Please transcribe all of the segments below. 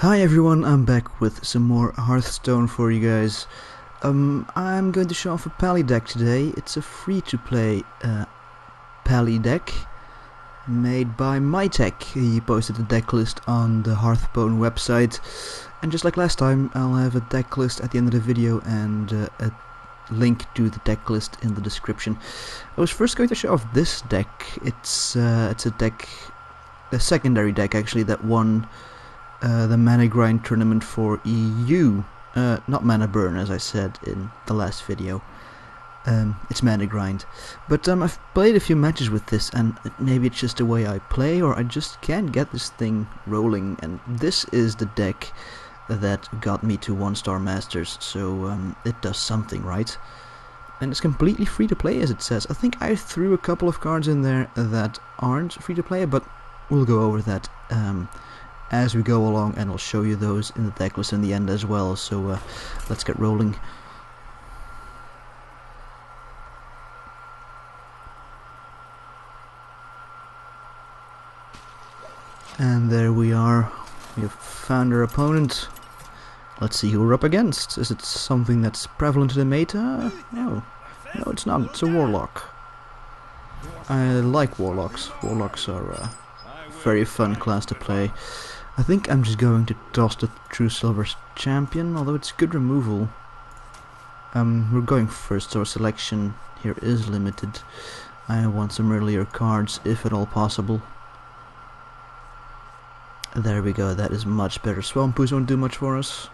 Hi everyone, I'm back with some more Hearthstone for you guys. I'm going to show off a Pally deck today. It's a free-to-play Pally deck made by MyTech. He posted the deck list on the Hearthstone website, and just like last time, I'll have a deck list at the end of the video and a link to the deck list in the description. I was first going to show off this deck. It's a secondary deck actually that won the Mana Grind tournament for EU, not Mana Burn as I said in the last video. It's Mana Grind, but I've played a few matches with this, and maybe it's just the way I play, or I just can't get this thing rolling, and this is the deck that got me to 1-star Masters, so it does something right. And it's completely free to play, as it says. I think I threw a couple of cards in there that aren't free to play, but we'll go over that as we go along, and I'll show you those in the deck list in the end as well. So let's get rolling. And there we are. We have found our opponent. Let's see who we're up against. Is it something that's prevalent in the meta? No, it's not. It's a warlock. I like warlocks. Warlocks are a very fun class to play. I think I'm just going to toss the True Silver Champion, although it's good removal. We're going first, so our selection here is limited. I want some earlier cards, if at all possible. There we go, that is much better. Swampoos won't do much for us,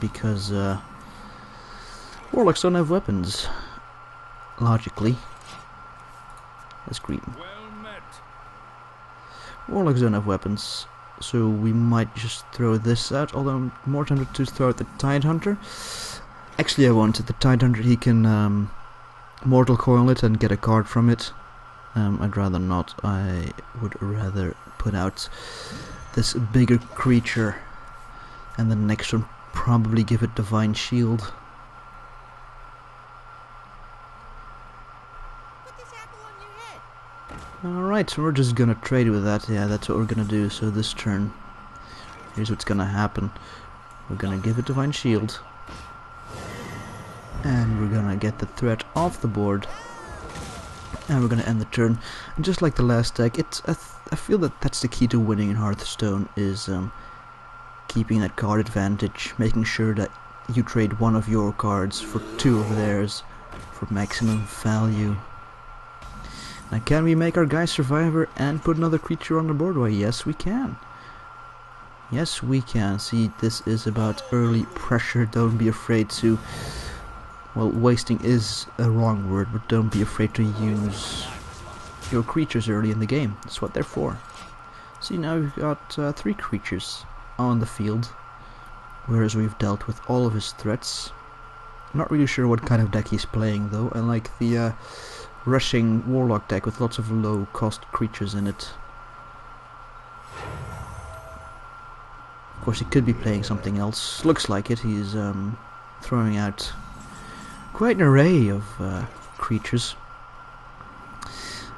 because warlocks don't have weapons, logically. That's green. Warlocks don't have weapons, so we might just throw this out, although I'm more tempted to throw out the Tidehunter. Actually, I wanted the Tidehunter. He can Mortal Coil it and get a card from it. I'd rather not. I would rather put out this bigger creature, and the next one probably give it Divine Shield. Alright, so we're just gonna trade with that. Yeah, that's what we're gonna do. So this turn, here's what's gonna happen. We're gonna give it Divine Shield, and we're gonna get the threat off the board, and we're gonna end the turn. And just like the last deck, I feel that that's the key to winning in Hearthstone, is keeping that card advantage, making sure that you trade one of your cards for two of theirs for maximum value. Now, can we make our guy Survivor and put another creature on the board? Why, yes we can. Yes we can. See, this is about early pressure. Don't be afraid to... well, wasting is a wrong word, but don't be afraid to use your creatures early in the game. That's what they're for. See, now we've got 3 creatures on the field, whereas we've dealt with all of his threats. Not really sure what kind of deck he's playing, though. I like the rushing warlock deck with lots of low cost creatures in it. Of course, he could be playing something else. Looks like it. He's throwing out quite an array of creatures.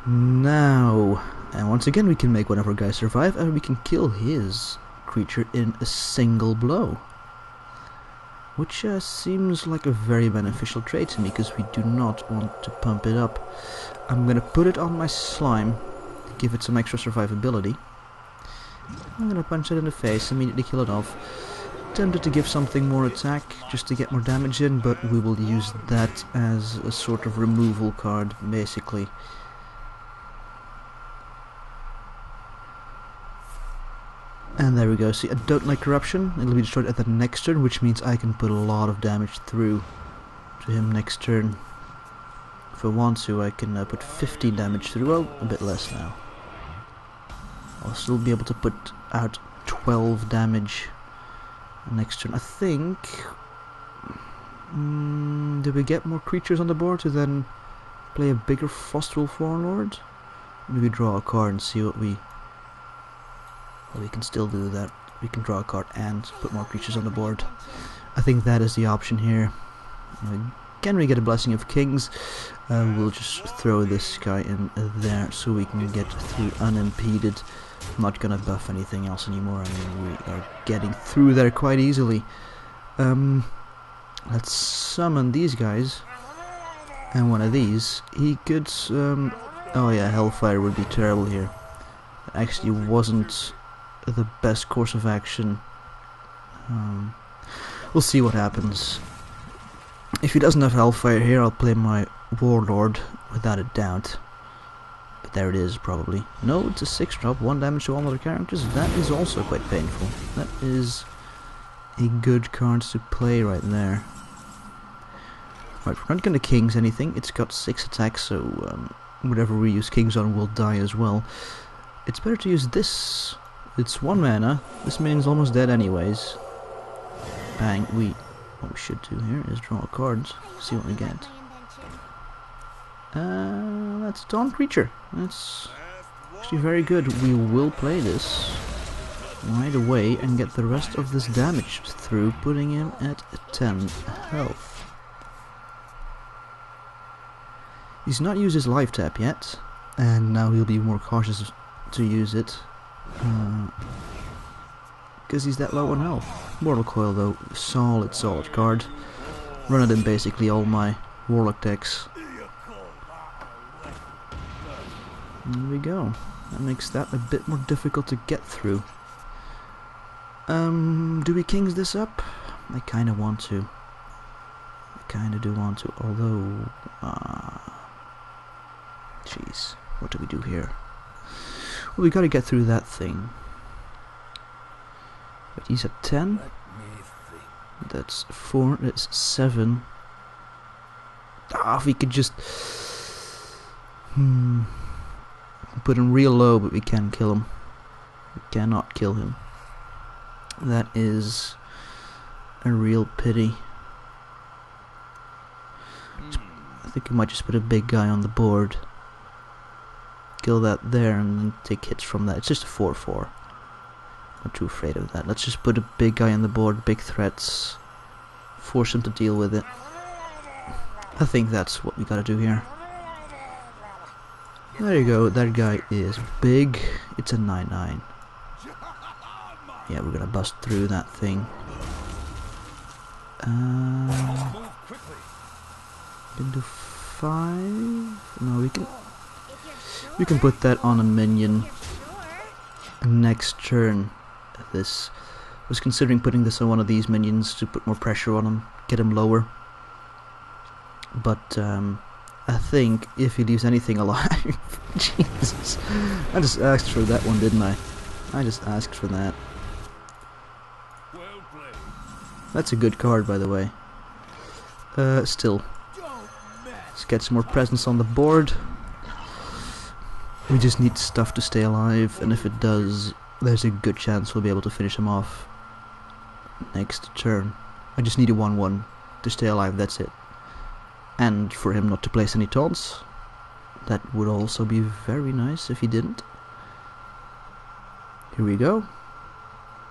Now, and once again we can make one of our guys survive, and we can kill his creature in a single blow, which seems like a very beneficial trade to me, because we do not want to pump it up. I'm gonna put it on my slime to give it some extra survivability. I'm gonna punch it in the face, immediately kill it off. Tempted to give something more attack just to get more damage in, but we will use that as a sort of removal card, basically. And there we go. See, I don't like corruption. It'll be destroyed at the next turn, which means I can put a lot of damage through to him next turn. If I want to, I can put 15 damage through. Well, a bit less now. I'll still be able to put out 12 damage next turn. I think... do we get more creatures on the board to then play a bigger Frostwolf Warlord? Maybe draw a card and see what we... well, we can still do that. We can draw a card and put more creatures on the board. I think that is the option here. Can we get a Blessing of Kings? We'll just throw this guy in there so we can get through unimpeded. I'm not gonna buff anything else anymore. I mean, we are getting through there quite easily. Let's summon these guys. And one of these, he could, oh yeah, Hellfire would be terrible here. It actually wasn't the best course of action. We'll see what happens. If he doesn't have Hellfire here, I'll play my Warlord without a doubt. But there it is, probably. No, it's a 6-drop, 1 damage to all other characters. That is also quite painful. That is a good card to play right there. Right, we're not going to Kings anything. It's got 6 attacks, so whatever we use Kings on will die as well. It's better to use this. It's 1 mana. This minion's almost dead anyways. Bang. What we should do here is draw cards. See what we get. That's a taunt creature. That's actually very good. We will play this right away and get the rest of this damage through, putting him at 10 health. He's not used his life tap yet, and now he'll be more cautious to use it. Because he's that low on health. Mortal Coil though, solid card. Run it in basically all my Warlock decks. There we go. That makes that a bit more difficult to get through. Do we Kings this up? I kinda want to. I kinda do want to, although... jeez, what do we do here? Well, we gotta get through that thing. But he's at 10. That's 4, that's 7. If we could just... put him real low, but we can't kill him. We cannot kill him. That is a real pity. I think I might just put a big guy on the board. Kill that there and then take hits from that. It's just a 4-4. Not too afraid of that. Let's just put a big guy on the board, big threats. Force him to deal with it. I think that's what we gotta do here. There you go, that guy is big. It's a 9-9. Yeah, we're gonna bust through that thing. We can do 5. No, we can put that on a minion next turn. This was considering putting this on one of these minions to put more pressure on him, get him lower. But I think if he leaves anything alive, Jesus, I just asked for that one, didn't I? I just asked for that. That's a good card, by the way. Still, let's get some more presence on the board. We just need stuff to stay alive, and if it does, there's a good chance we'll be able to finish him off next turn. I just need a 1-1 to stay alive, that's it. And for him not to place any taunts. That would also be very nice if he didn't. Here we go.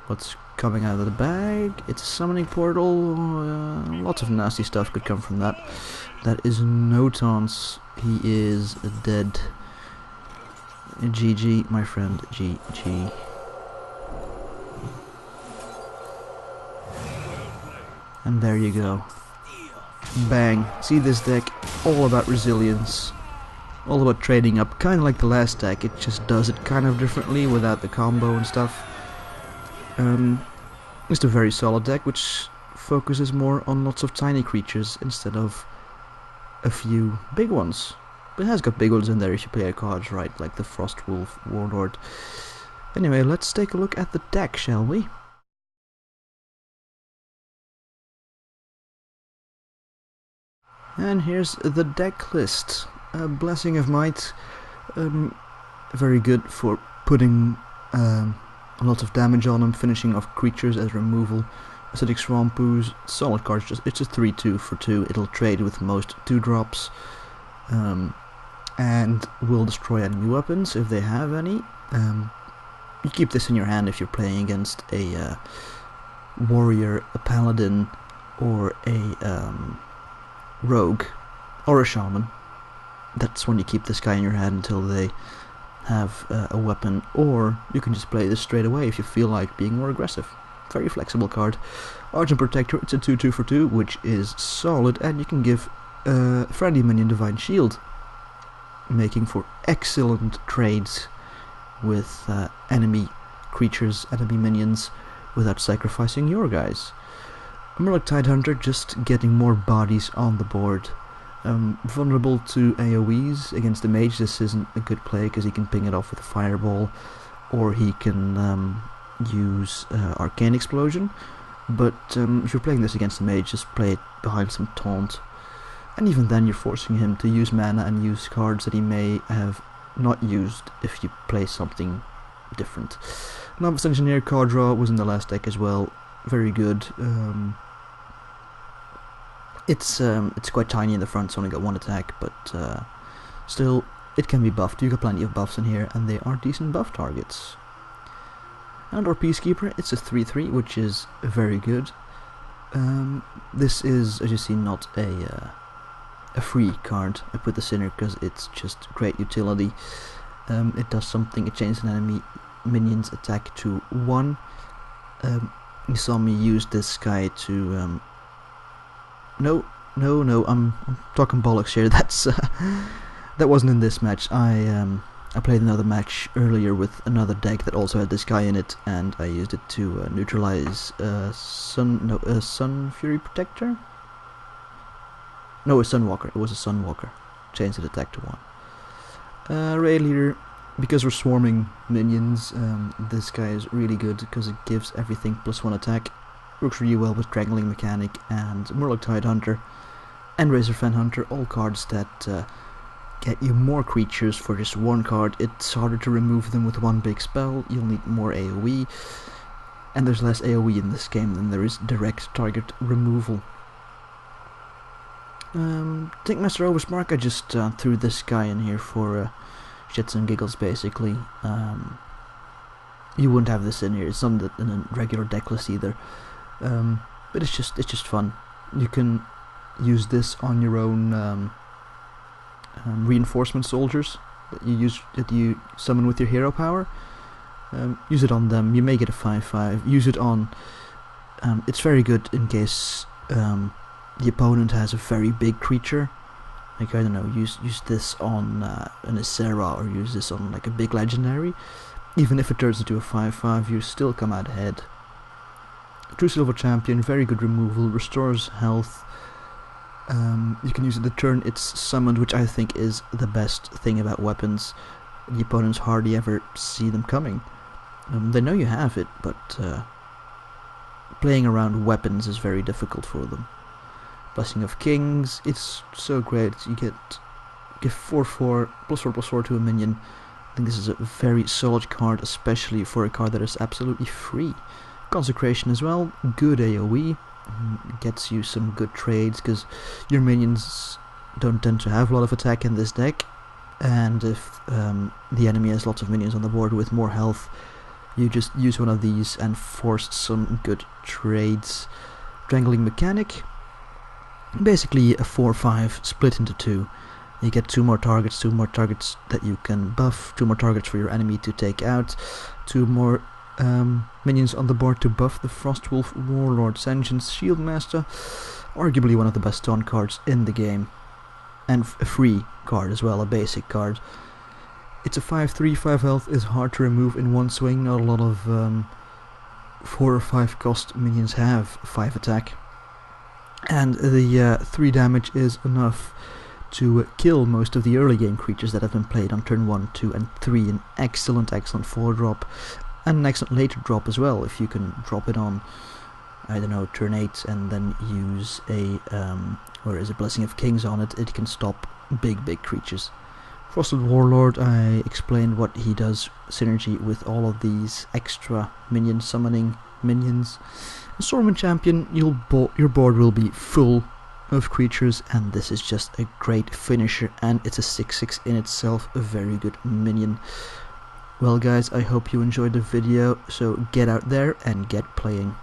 What's coming out of the bag? It's a summoning portal. Lots of nasty stuff could come from that. That is no taunts. He is dead. GG, my friend. GG. And there you go. Bang. See this deck? All about resilience. All about trading up. Kind of like the last deck. It just does it kind of differently without the combo and stuff. It's a very solid deck which focuses more on lots of tiny creatures instead of a few big ones. But it has got big ones in there if you play your cards right, like the Frostwolf Warlord. Anyway, let's take a look at the deck, shall we? And here's the deck list. Blessing of Might, very good for putting a lot of damage on them, finishing off creatures as removal. Acidic Swampoos, solid cards, it's a 3-2 for 2, it'll trade with most 2-drops, and will destroy enemy weapons if they have any. You keep this in your hand if you're playing against a warrior, a paladin, or a rogue, or a shaman. That's when you keep this guy in your hand until they have a weapon, or you can just play this straight away if you feel like being more aggressive. Very flexible card. Argent Protector, it's a 2/2 for 2, which is solid, and you can give friendly minion Divine Shield, making for excellent trades with enemy creatures, enemy minions, without sacrificing your guys. Murloc Tidehunter, just getting more bodies on the board. Vulnerable to AoEs against the mage. This isn't a good play because he can ping it off with a fireball, or he can use Arcane Explosion. But if you're playing this against the mage, just play it behind some taunt, and even then you're forcing him to use mana and use cards that he may have not used if you play something different. Novice Engineer card draw was in the last deck as well. Very good. It's quite tiny in the front, it's only got one attack, but still, it can be buffed. You got plenty of buffs in here, and they are decent buff targets. Andor Peacekeeper, it's a 3/3, which is very good. This is, as you see, not a free card. I put this in here because it's just great utility. It does something, it changes an enemy minion's attack to 1. You saw me use this guy to no, I'm talking bollocks here. That's that wasn't in this match. I played another match earlier with another deck that also had this guy in it, and I used it to neutralize Sun Fury Protector. No, a Sunwalker. It was a Sunwalker. Changed the attack to 1. Raid Leader, because we're swarming minions, this guy is really good because it gives everything +1 attack. Works really well with Strangling Mechanic and Murloc Tidehunter and Razorfen Hunter, all cards that get you more creatures for just one card. It's harder to remove them with one big spell, you'll need more AoE, and there's less AoE in this game than there is direct target removal. Tinkmaster Overspark, I just threw this guy in here for shits and giggles, basically. You wouldn't have this in here, it's not in a regular deck list either. But it's just fun. You can use this on your own reinforcement soldiers that you summon with your hero power. Use it on them. You may get a 5/5. Use it on. It's very good in case the opponent has a very big creature. Like, I don't know, use this on an Isera, or use this on like a big legendary. Even if it turns into a 5/5, you still come out ahead. True Silver Champion, very good removal, restores health. You can use it the turn it's summoned, which I think is the best thing about weapons. The opponents hardly ever see them coming. They know you have it, but playing around weapons is very difficult for them. Blessing of Kings, it's so great. You give 4/4, +4/+4 to a minion. I think this is a very solid card, especially for a card that is absolutely free. Consecration as well, good AoE, gets you some good trades because your minions don't tend to have a lot of attack in this deck, and if the enemy has lots of minions on the board with more health, you just use one of these and force some good trades. Strangling Mechanic, basically a 4/5 split into 2. You get 2 more targets that you can buff, 2 more targets for your enemy to take out, 2 more minions on the board to buff the Frostwolf Warlord. Sentience Shieldmaster, arguably one of the best taunt cards in the game, and a free card as well, a basic card. It's a 5/3, 5 health, is hard to remove in one swing. Not a lot of 4 or 5 cost minions have 5 attack, and the 3 damage is enough to kill most of the early game creatures that have been played on turn 1, 2 and 3. An excellent 4-drop, and an excellent later drop as well, if you can drop it on, I don't know, turn 8 and then use a Blessing of Kings on it. It can stop big creatures. Frosted Warlord, I explained what he does, synergy with all of these extra minion summoning minions. Stormwind Champion, your board will be full of creatures, and this is just a great finisher, and it's a 6/6 in itself, a very good minion. Well guys, I hope you enjoyed the video, so get out there and get playing.